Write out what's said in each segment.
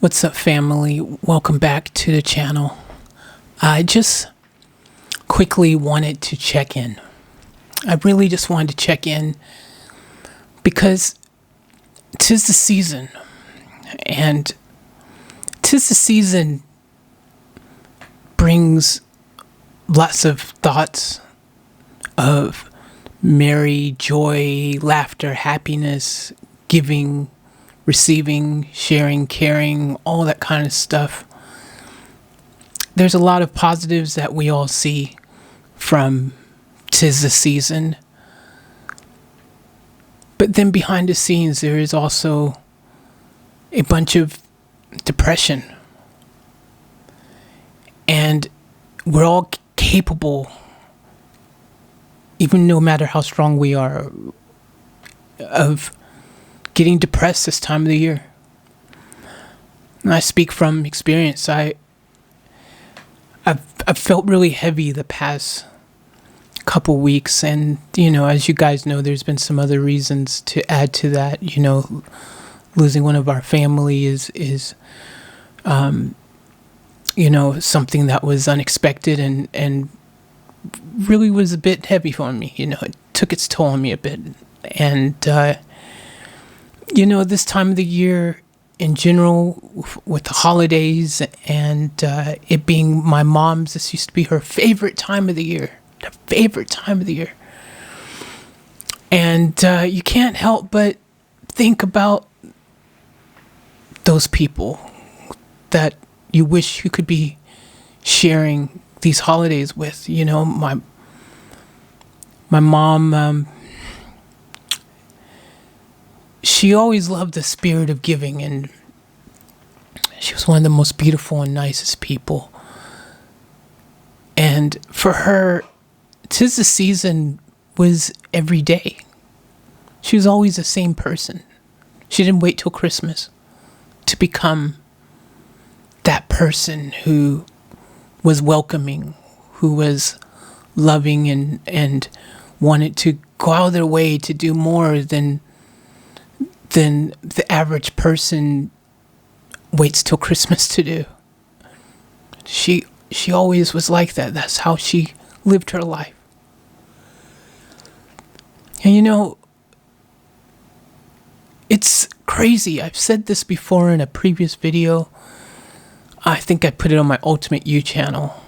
What's up, family? Welcome back to the channel. I just quickly wanted to check in. I really just wanted to check in because 'tis the season, and 'tis the season brings lots of thoughts of merry joy, laughter, happiness, giving, receiving, sharing, caring, all that kind of stuff. There's a lot of positives that we all see from 'tis the season. But then behind the scenes, there is also a bunch of depression. And we're all capable, even no matter how strong we are, of getting depressed this time of the year. And I speak from experience. I've felt really heavy the past couple weeks, and as you guys know, there's been some other reasons to add to that. Losing one of our family is something that was unexpected and really was a bit heavy for me. It took its toll on me a bit, and this time of the year in general, with the holidays and it being my mom's, this used to be her favorite time of the year. Her favorite time of the year. And you can't help but think about those people that you wish you could be sharing these holidays with. My mom, she always loved the spirit of giving, and she was one of the most beautiful and nicest people. And for her, 'tis the season was every day. She was always the same person. She didn't wait till Christmas to become that person who was welcoming, who was loving, and wanted to go out of their way to do more than the average person waits till Christmas to do. She always was like that. That's how she lived her life. And it's crazy. I've said this before in a previous video. I think I put it on my Ultimate You channel.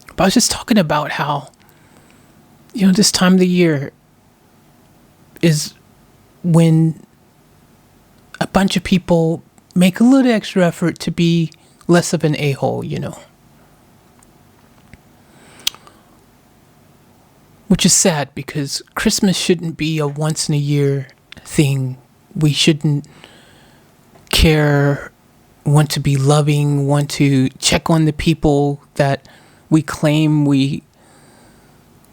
But I was just talking about how, this time of the year is when a bunch of people make a little extra effort to be less of an a-hole, Which is sad, because Christmas shouldn't be a once-in-a-year thing. We shouldn't care, want to be loving, want to check on the people that we claim we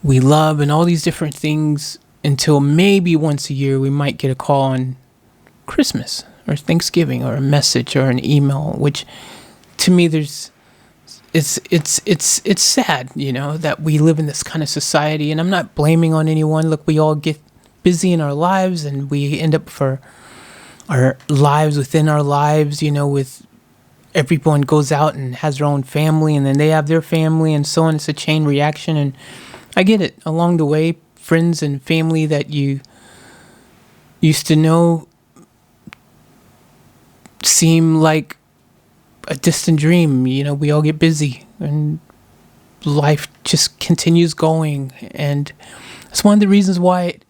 love, and all these different things, until maybe once a year we might get a call on Christmas or Thanksgiving, or a message or an email, which to me it's sad, that we live in this kind of society. And I'm not blaming on anyone. Look, we all get busy in our lives, and we end up for our lives within our lives, with everyone goes out and has their own family, and then they have their family, and so on. It's a chain reaction, and I get it. Along the way, friends and family that you used to know seem like a distant dream. We all get busy, and life just continues going. And it's one of the reasons why it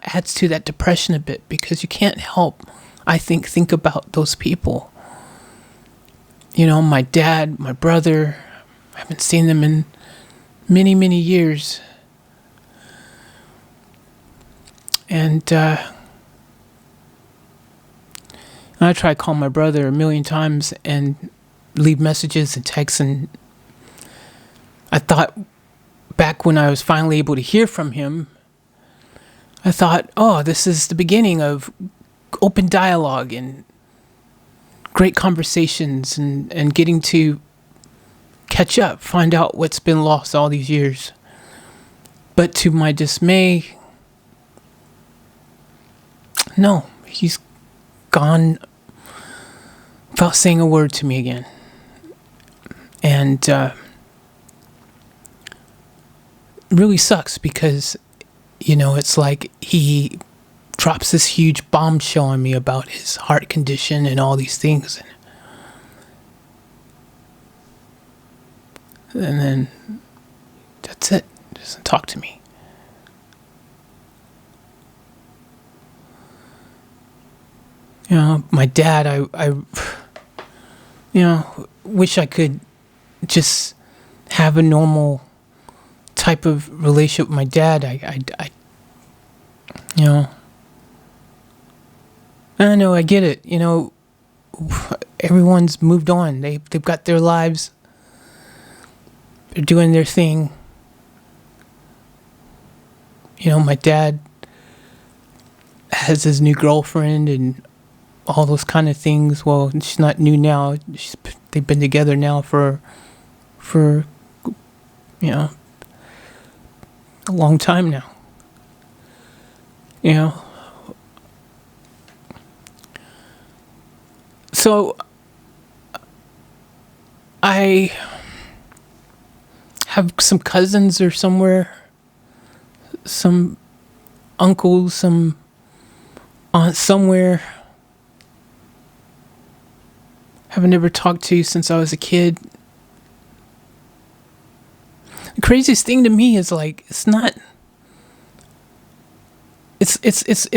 adds to that depression a bit, because you can't help, I think about those people. My dad, my brother, I haven't seen them in many, many years. And I try to call my brother a million times and leave messages and texts, and I thought, back when I was finally able to hear from him, I thought, oh, this is the beginning of open dialogue and great conversations, and getting to catch up, find out what's been lost all these years. But to my dismay, no, he's gone without saying a word to me again. And really sucks because, it's like he drops this huge bombshell on me about his heart condition and all these things. And then that's it. Doesn't talk to me. My dad, I wish I could just have a normal type of relationship with my dad. I know, I get it. Everyone's moved on. They've got their lives. They're doing their thing. My dad has his new girlfriend and all those kind of things. Well, she's not new now. They've been together now for a long time now. So I have some cousins or somewhere, some uncles, some aunts somewhere. Haven't ever talked to since I was a kid. The craziest thing to me is like I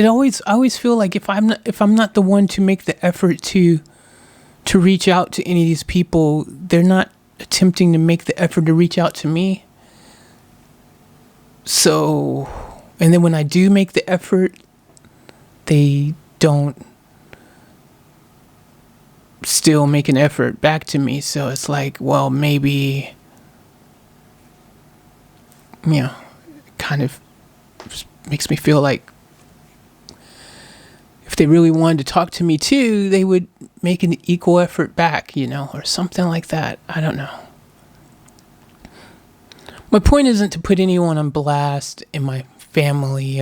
always feel like if I'm not the one to make the effort to reach out to any of these people, they're not attempting to make the effort to reach out to me. So, and then when I do make the effort, they don't still make an effort back to me. So it's like, well, maybe, it kind of makes me feel like if they really wanted to talk to me too, they would make an equal effort back, or something like that. I don't know. My point isn't to put anyone on blast in my family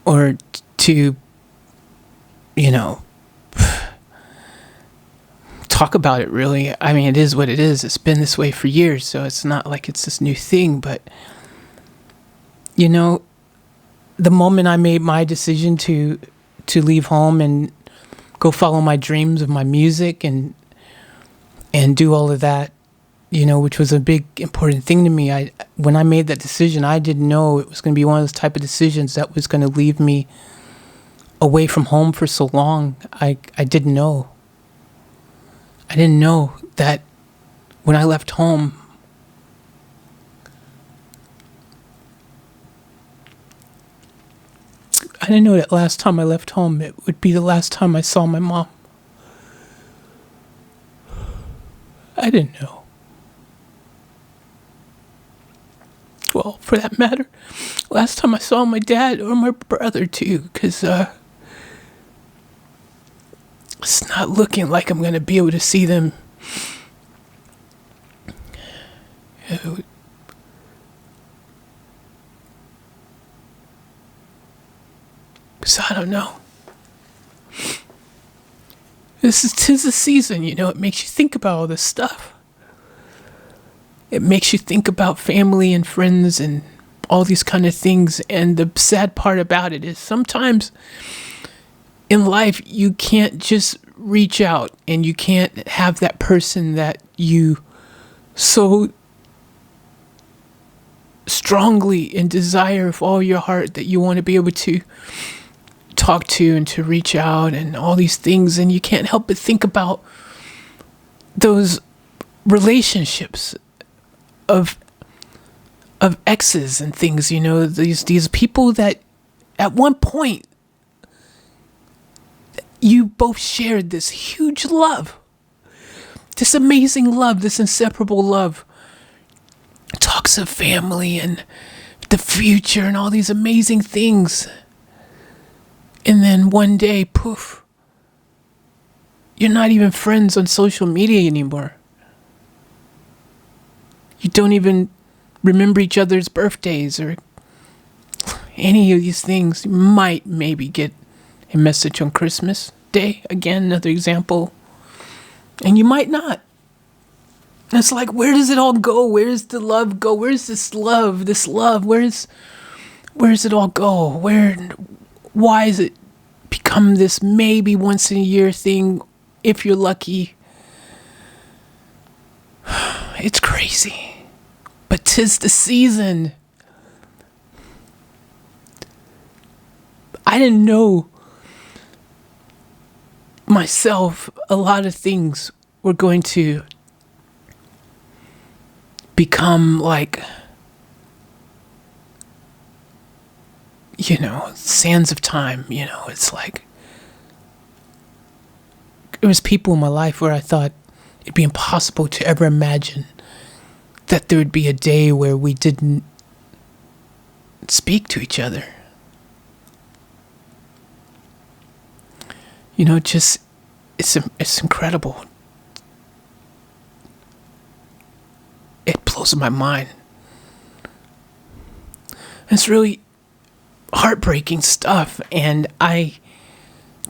or to, talk about it really. I mean, it is what it is. It's been this way for years, so it's not like it's this new thing, but the moment I made my decision to leave home and go follow my dreams of my music and do all of that, which was a big important thing to me. When I made that decision, I didn't know it was going to be one of those type of decisions that was going to leave me away from home for so long. I didn't know. I didn't know that when I left home, I didn't know that last time I left home, it would be the last time I saw my mom. I didn't know. Well, for that matter, last time I saw my dad or my brother too, because it's not looking like I'm going to be able to see them. So I don't know. Tis the season, it makes you think about all this stuff. It makes you think about family and friends and all these kind of things. And the sad part about it is sometimes in life, you can't just reach out and you can't have that person that you so strongly and desire with all your heart that you want to be able to talk to and to reach out and all these things. And you can't help but think about those relationships of exes and things, these people that at one point you both shared this huge love, this amazing love, this inseparable love, talks of family and the future and all these amazing things. And then one day, poof, you're not even friends on social media anymore. You don't even remember each other's birthdays or any of these things. You might maybe get a message on Christmas Day. Again, another example. And you might not. And it's like, where does it all go? Where does the love go? Where's this love? Where's it all go? Why is it become this maybe once in a year thing if you're lucky? It's crazy. But 'tis the season. I didn't know myself a lot of things were going to become like, sands of time. It's like there was people in my life where I thought it'd be impossible to ever imagine that there would be a day where we didn't speak to each other. Just it's incredible. It blows my mind. It's really heartbreaking stuff. And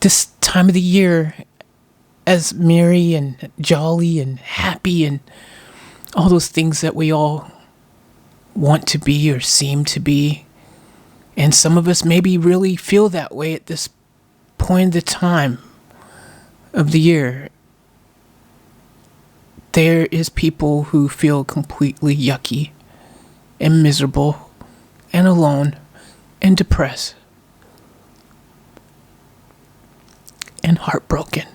this time of the year, as merry and jolly and happy and all those things that we all want to be or seem to be, and some of us maybe really feel that way at this point of the time of the year, there is people who feel completely yucky and miserable and alone and depressed and heartbroken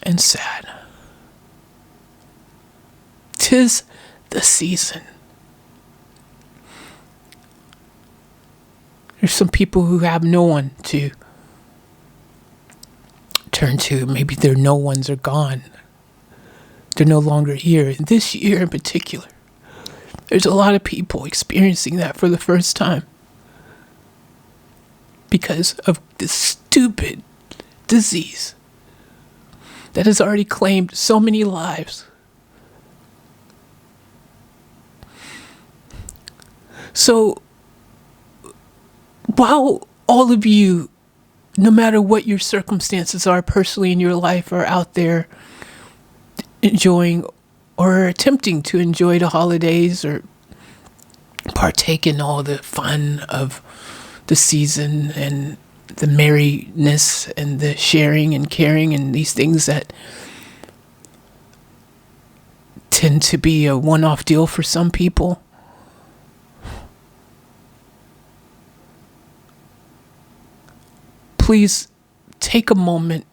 and sad. 'Tis the season. There's some people who have no one to turn to. Maybe their no ones are gone. They're no longer here. And this year in particular, there's a lot of people experiencing that for the first time because of this stupid disease that has already claimed so many lives. So, while all of you, no matter what your circumstances are personally in your life, are out there enjoying or attempting to enjoy the holidays or partake in all the fun of the season and the merriness and the sharing and caring and these things that tend to be a one-off deal for some people, please take a moment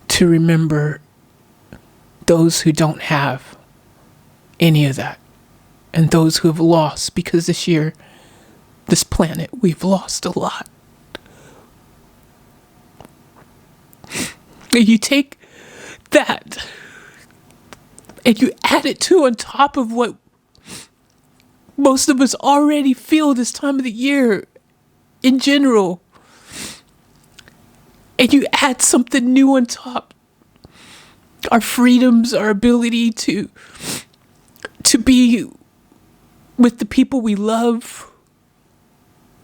to remember those who don't have any of that and those who have lost, because this year, this planet, we've lost a lot. And you take that and you add it to on top of what most of us already feel this time of the year in general, and you add something new on top. Our freedoms, our ability to be with the people we love,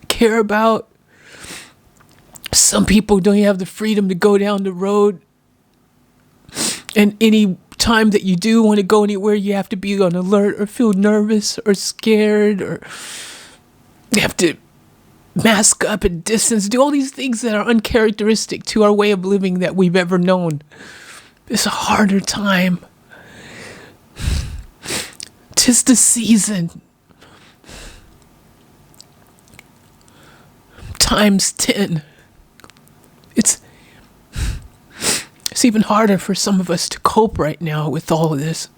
care about. Some people don't even have the freedom to go down the road. And any time that you do want to go anywhere, you have to be on alert or feel nervous or scared, or you have to mask up and distance, do all these things that are uncharacteristic to our way of living that we've ever known. It's a harder time. 'Tis the season. Times 10. It's even harder for some of us to cope right now with all of this.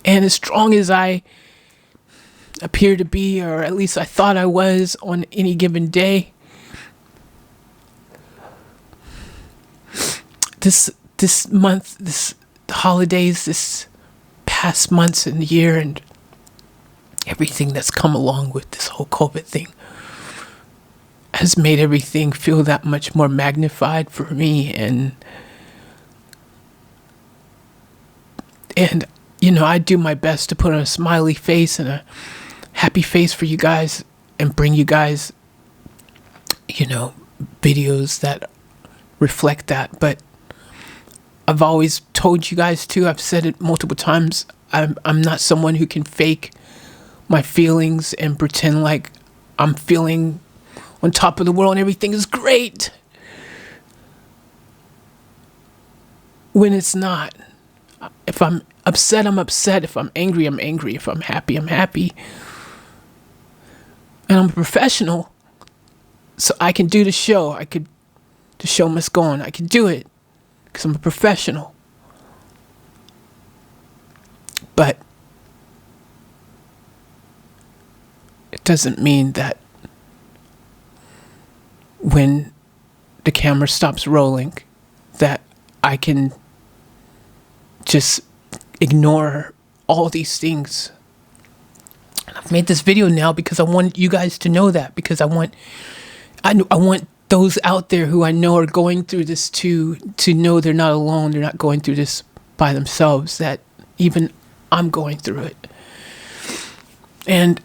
And as strong as I appear to be, or at least I thought I was on any given day, this month, this holidays, this past months and year, and everything that's come along with this whole COVID thing has made everything feel that much more magnified for me. And I do my best to put on a smiley face and a happy face for you guys and bring you guys, videos that reflect that. But I've always told you guys too, I've said it multiple times, I'm not someone who can fake my feelings and pretend like I'm feeling on top of the world and everything is great when it's not. If I'm upset, I'm upset. If I'm angry, I'm angry. If I'm happy, I'm happy. And I'm a professional, so I can do the show. The show must go on. I can do it because I'm a professional. But it doesn't mean that when the camera stops rolling, that I can just ignore all these things. And I've made this video now because I want you guys to know that, because I want those out there who I know are going through this to know they're not alone. They're not going through this by themselves, that even I'm going through it. And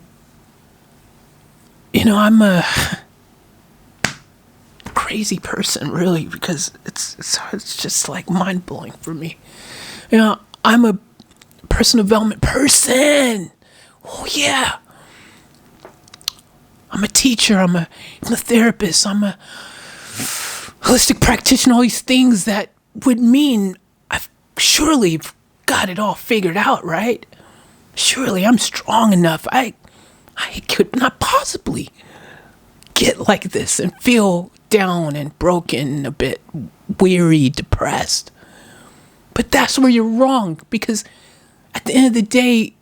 I'm a crazy person, really, because it's just like mind-blowing for me. I'm a personal development person. Oh yeah. I'm a teacher, I'm a therapist, I'm a holistic practitioner, all these things that would mean I've surely got it all figured out, right? Surely I'm strong enough. I could not possibly get like this and feel down and broken, a bit weary, depressed. But that's where you're wrong, because at the end of the day,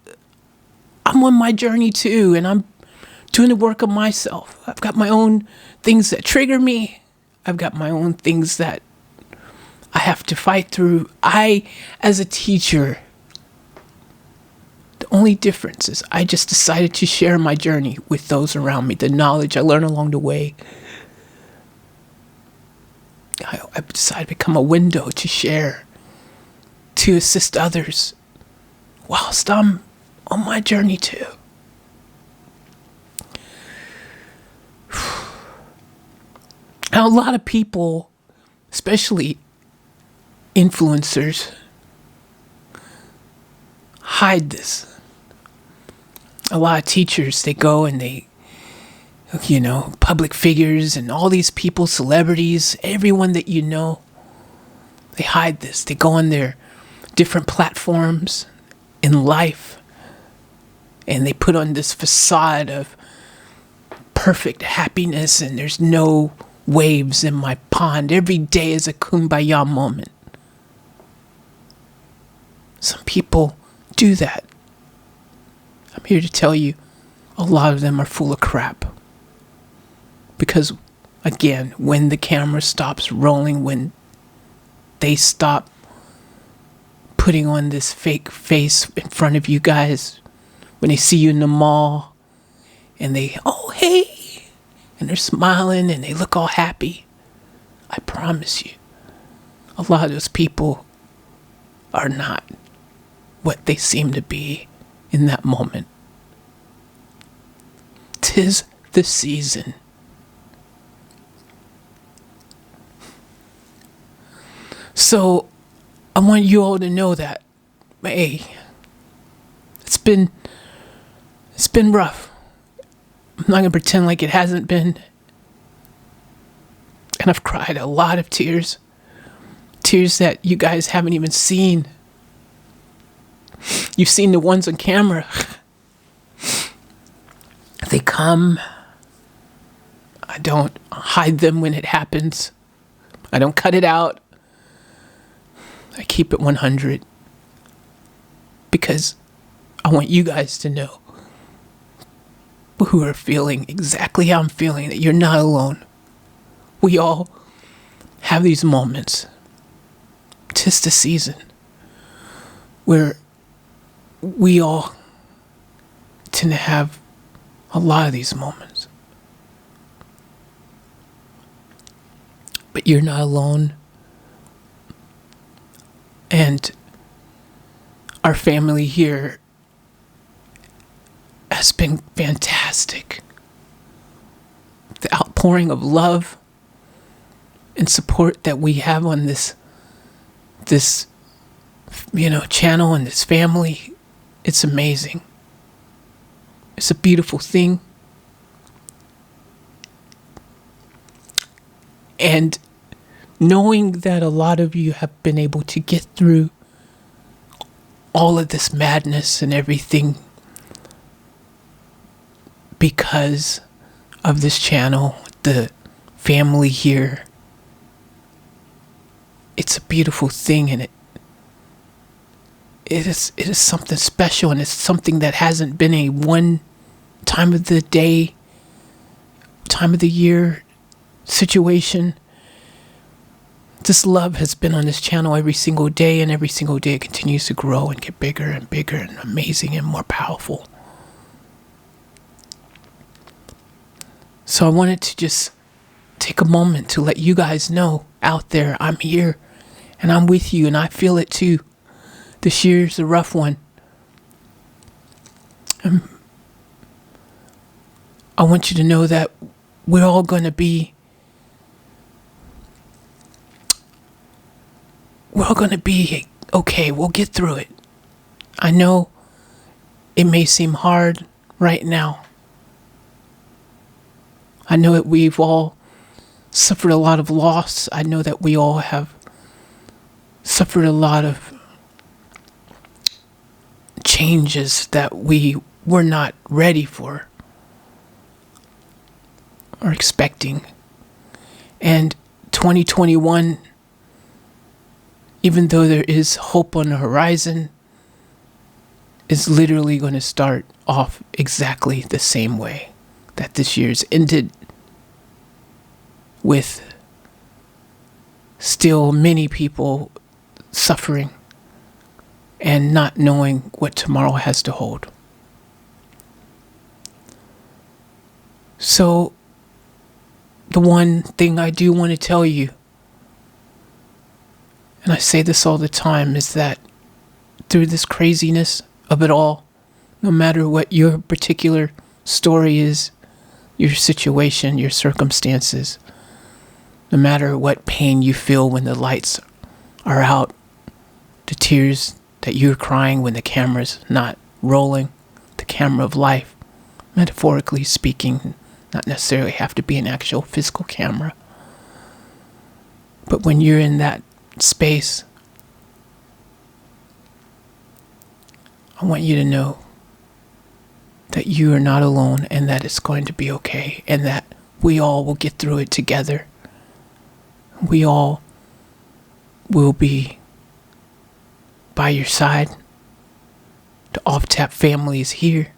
I'm on my journey too, and I'm doing the work of myself. I've got my own things that trigger me. I've got my own things that I have to fight through. As a teacher, the only difference is I just decided to share my journey with those around me, the knowledge I learned along the way. I decided to become a window to share, to assist others, whilst I'm on my journey too. Now, a lot of people, especially influencers, hide this. A lot of teachers, they go and they, public figures and all these people, celebrities, everyone that they hide this. They go on their different platforms in life and they put on this facade of perfect happiness, and there's no waves in my pond. Every day is a kumbaya moment. Some people do that. I'm here to tell you, a lot of them are full of crap. Because, again, when the camera stops rolling, when they stop putting on this fake face in front of you guys, when they see you in the mall, and they, oh, hey, and they're smiling and they look all happy, I promise you, a lot of those people are not what they seem to be in that moment. 'Tis the season. So I want you all to know that, hey, it's been rough. I'm not going to pretend like it hasn't been. And I've cried a lot of tears. Tears that you guys haven't even seen. You've seen the ones on camera. They come. I don't hide them when it happens. I don't cut it out. I keep it 100. Because I want you guys to know, who are feeling exactly how I'm feeling, that you're not alone. We all have these moments. 'Tis the season where we all tend to have a lot of these moments. But you're not alone. And our family here has been fantastic. The outpouring of love and support that we have on this this, channel and this family. It's amazing. It's a beautiful thing. And knowing that a lot of you have been able to get through all of this madness and everything because of this channel, the family here, it's a beautiful thing, and it is something special, and it's something that hasn't been a one time of the day, time of the year situation. This love has been on this channel every single day, and every single day it continues to grow and get bigger and bigger and amazing and more powerful. So I wanted to just take a moment to let you guys know out there, I'm here and I'm with you, and I feel it too. This year's a rough one. I want you to know that we're all going to be okay. We'll get through it. I know it may seem hard right now. I know that we've all suffered a lot of loss. I know that we all have suffered a lot of changes that we were not ready for or expecting. And 2021, even though there is hope on the horizon, is literally going to start off exactly the same way that this year's ended, with still many people suffering and not knowing what tomorrow has to hold. So, the one thing I do want to tell you, and I say this all the time, is that through this craziness of it all, no matter what your particular story is, your situation, your circumstances, no matter what pain you feel when the lights are out, the tears that you're crying when the camera's not rolling, the camera of life, metaphorically speaking, not necessarily have to be an actual physical camera. But when you're in that space, I want you to know that you are not alone, and that it's going to be okay, and that we all will get through it together. We all will be by your side. The Off Tap family is here.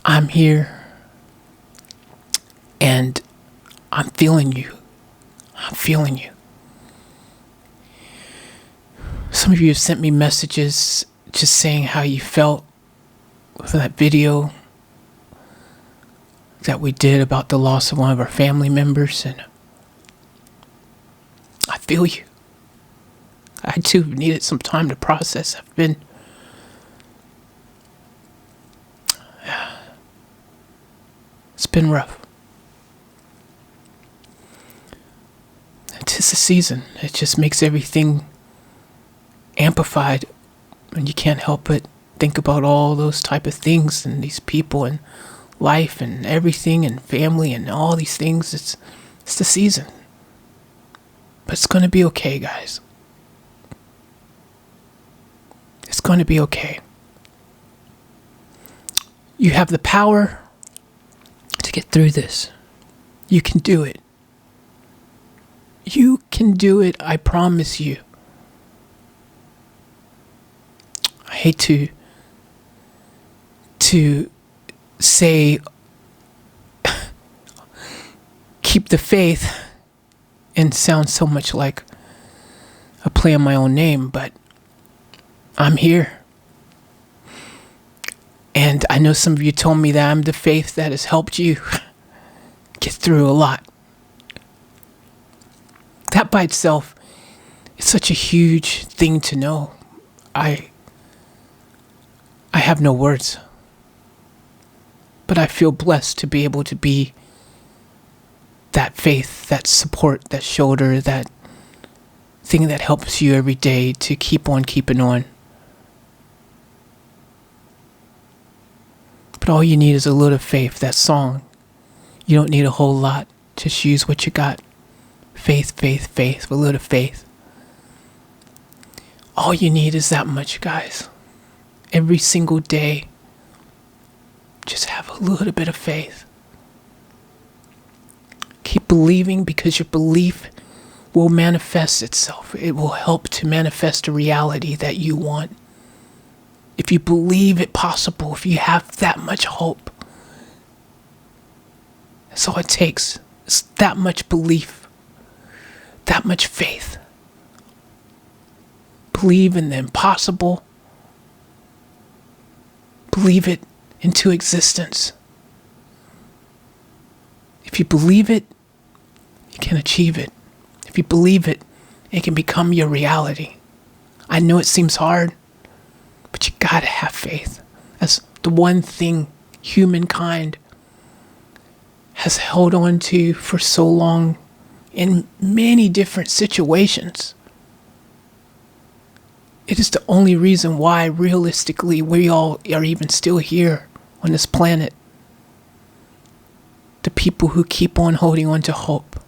I'm here, and I'm feeling you. I'm feeling you. Some of you have sent me messages just saying how you felt with that video that we did about the loss of one of our family members, and I feel you. I too needed some time to process. It's been rough. It's the season. It just makes everything amplified, and you can't help but think about all those type of things and these people and life and everything and family and all these things. It's the season. But it's going to be okay, guys. It's going to be okay. You have the power to get through this. You can do it. You can do it, I promise you. I hate to say keep the faith and sound so much like a play on my own name, but I'm here. And I know some of you told me that I'm the faith that has helped you get through a lot. That by itself is such a huge thing to know. I have no words. But I feel blessed to be able to be that faith, that support, that shoulder, that thing that helps you every day to keep on keeping on. But all you need is a little faith. That song, you don't need a whole lot. Just use what you got. Faith, faith, faith, a little faith. All you need is that much, guys. Every single day, just have a little bit of faith. Keep believing, because your belief will manifest itself. It will help to manifest a reality that you want. If you believe it possible, if you have that much hope, that's all it takes. It's that much belief, that much faith. Believe in the impossible. Believe it into existence. If you believe it, you can achieve it. If you believe it, it can become your reality. I know it seems hard, but you gotta have faith. That's the one thing humankind has held on to for so long in many different situations. It is the only reason why, realistically, we all are even still here on this planet. The people who keep on holding on to hope,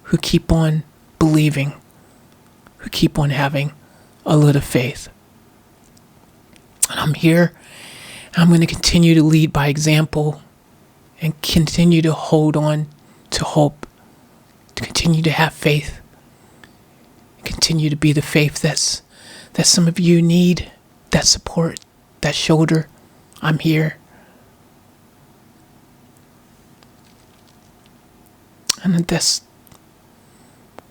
who keep on believing, who keep on having a little faith. And I'm here. I'm going to continue to lead by example and continue to hold on to hope, to continue to have faith, continue to be the faith that some of you need, that support, that shoulder. I'm here. And that's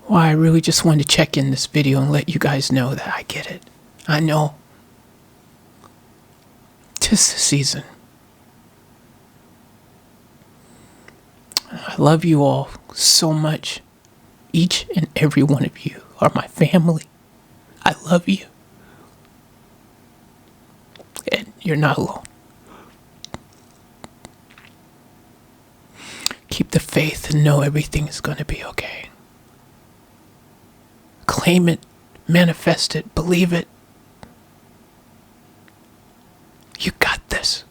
why I really just wanted to check in this video and let you guys know that I get it. I know. 'Tis the season. I love you all so much. Each and every one of you are my family. I love you. And you're not alone. Keep the faith and know everything is going to be okay. Claim it, manifest it, believe it. You got this.